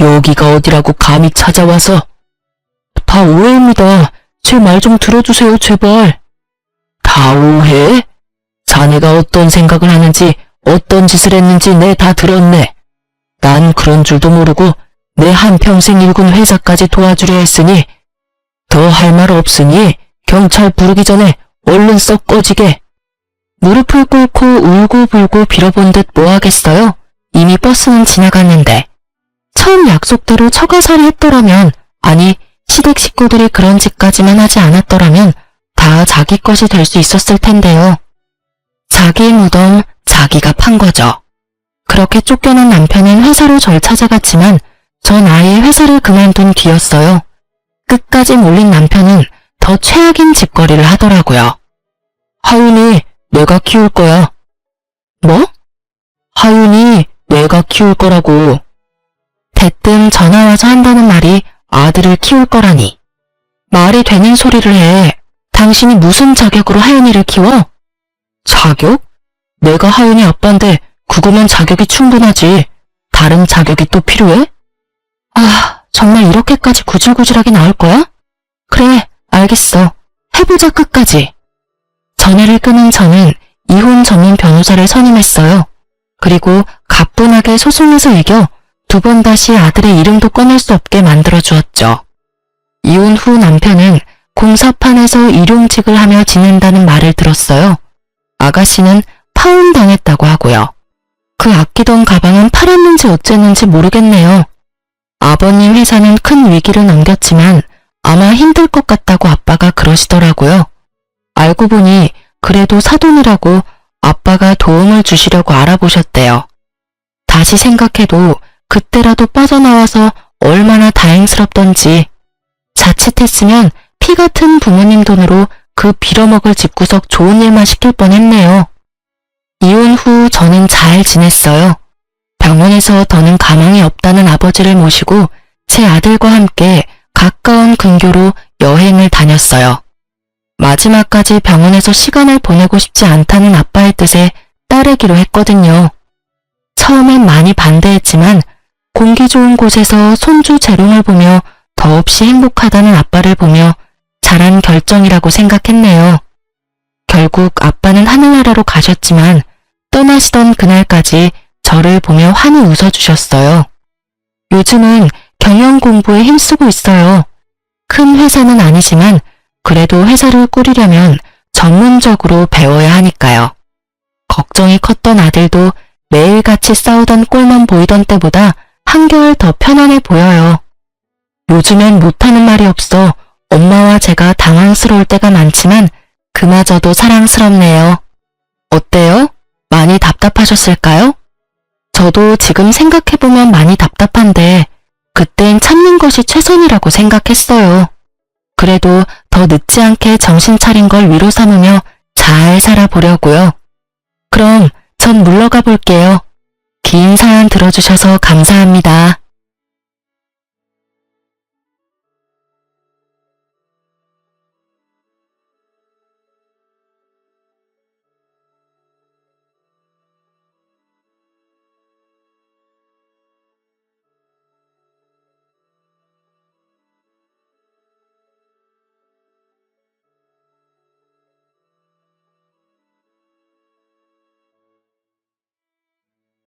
Speaker 1: 여기가 어디라고 감히 찾아와서. 다 오해입니다. 제 말 좀 들어주세요, 제발. 다 오해? 자네가 어떤 생각을 하는지 어떤 짓을 했는지 내 다 들었네. 난 그런 줄도 모르고 내 한평생 일군 회사까지 도와주려 했으니 더 할 말 없으니 경찰 부르기 전에 얼른 썩 꺼지게. 무릎을 꿇고 울고불고 빌어본 듯 뭐하겠어요? 이미 버스는 지나갔는데. 처음 약속대로 처가살이 했더라면, 아니 시댁 식구들이 그런 짓까지만 하지 않았더라면 다 자기 것이 될 수 있었을 텐데요. 자기 무덤 자기가 판 거죠. 그렇게 쫓겨난 남편은 회사로 절 찾아갔지만 전 아예 회사를 그만둔 뒤였어요. 끝까지 몰린 남편은 더 최악인 짓거리를 하더라고요. 하윤이 내가 키울 거야. 뭐? 하윤이 내가 키울 거라고. 대뜸 전화 와서 한다는 말이 아들을 키울 거라니. 말이 되는 소리를 해. 당신이 무슨 자격으로 하윤이를 키워? 자격? 내가 하윤이 아빠인데 그거면 자격이 충분하지. 다른 자격이 또 필요해? 아, 정말 이렇게까지 구질구질하게 나올 거야? 그래, 알겠어. 해보자 끝까지. 전화를 끊은 저는 이혼 전문 변호사를 선임했어요. 그리고 가뿐하게 소송에서 이겨 2번 다시 아들의 이름도 꺼낼 수 없게 만들어 주었죠. 이혼 후 남편은 공사판에서 일용직을 하며 지낸다는 말을 들었어요. 아가씨는 파혼당했다고 하고요. 그 아끼던 가방은 팔았는지 어쨌는지 모르겠네요. 아버님 회사는 큰 위기를 넘겼지만 아마 힘들 것 같다고 아빠가 그러시더라고요. 알고 보니 그래도 사돈이라고 아빠가 도움을 주시려고 알아보셨대요. 다시 생각해도 그때라도 빠져나와서 얼마나 다행스럽던지. 자칫했으면 피 같은 부모님 돈으로 그 빌어먹을 집구석 좋은 일만 시킬 뻔했네요. 이혼 후 저는 잘 지냈어요. 병원에서 더는 가망이 없다는 아버지를 모시고 제 아들과 함께 가까운 근교로 여행을 다녔어요. 마지막까지 병원에서 시간을 보내고 싶지 않다는 아빠의 뜻에 따르기로 했거든요. 처음엔 많이 반대했지만 공기 좋은 곳에서 손주 재롱을 보며 더없이 행복하다는 아빠를 보며 잘한 결정이라고 생각했네요. 결국 아빠는 하늘나라로 가셨지만 떠나시던 그날까지 저를 보며 환히 웃어주셨어요. 요즘은 경영 공부에 힘쓰고 있어요. 큰 회사는 아니지만 그래도 회사를 꾸리려면 전문적으로 배워야 하니까요. 걱정이 컸던 아들도 매일같이 싸우던 꼴만 보이던 때보다 한결 더 편안해 보여요. 요즘엔 못하는 말이 없어 엄마와 제가 당황스러울 때가 많지만 그마저도 사랑스럽네요. 어때요? 많이 답답하셨을까요? 저도 지금 생각해보면 많이 답답한데 그땐 참는 것이 최선이라고 생각했어요. 그래도 더 늦지 않게 정신 차린 걸 위로 삼으며 잘 살아보려고요. 그럼 전 물러가 볼게요. 긴 사연 들어주셔서 감사합니다.